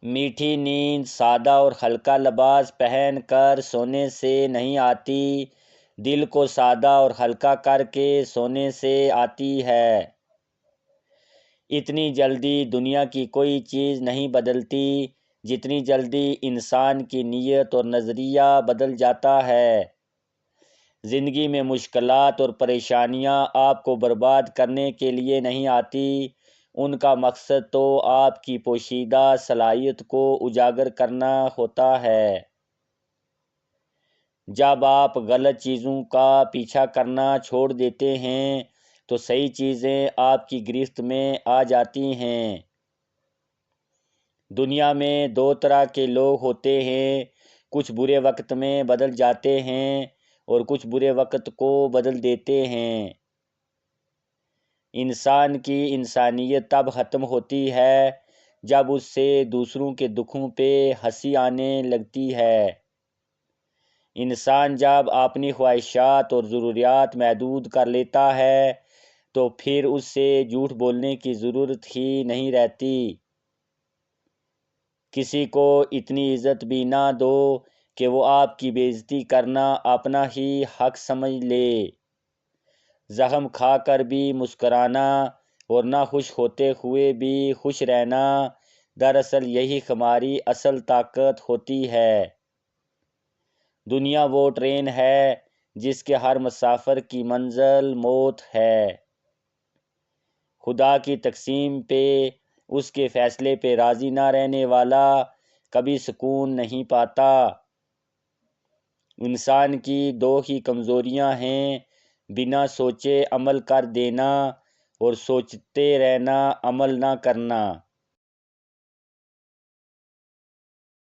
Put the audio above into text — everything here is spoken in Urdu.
میٹھی نیند سادہ اور ہلکا لباس پہن کر سونے سے نہیں آتی، دل کو سادہ اور ہلکا کر کے سونے سے آتی ہے۔ اتنی جلدی دنیا کی کوئی چیز نہیں بدلتی جتنی جلدی انسان کی نیت اور نظریہ بدل جاتا ہے۔ زندگی میں مشکلات اور پریشانیاں آپ کو برباد کرنے کے لیے نہیں آتی، ان کا مقصد تو آپ کی پوشیدہ صلاحیت کو اجاگر کرنا ہوتا ہے۔ جب آپ غلط چیزوں کا پیچھا کرنا چھوڑ دیتے ہیں تو صحیح چیزیں آپ کی گرفت میں آ جاتی ہیں۔ دنیا میں دو طرح کے لوگ ہوتے ہیں، کچھ برے وقت میں بدل جاتے ہیں اور کچھ برے وقت کو بدل دیتے ہیں۔ انسان کی انسانیت تب ختم ہوتی ہے جب اس سے دوسروں کے دکھوں پہ ہنسی آنے لگتی ہے۔ انسان جب اپنی خواہشات اور ضروریات محدود کر لیتا ہے تو پھر اس سے جھوٹ بولنے کی ضرورت ہی نہیں رہتی۔ کسی کو اتنی عزت بھی نہ دو کہ وہ آپ کی بے عزتی کرنا اپنا ہی حق سمجھ لے۔ زخم کھا کر بھی مسکرانا اور نہ خوش ہوتے ہوئے بھی خوش رہنا، دراصل یہی ہماری اصل طاقت ہوتی ہے۔ دنیا وہ ٹرین ہے جس کے ہر مسافر کی منزل موت ہے۔ خدا کی تقسیم پہ، اس کے فیصلے پہ راضی نہ رہنے والا کبھی سکون نہیں پاتا۔ انسان کی دو ہی کمزوریاں ہیں، بنا سوچے عمل کر دینا اور سوچتے رہنا عمل نہ کرنا۔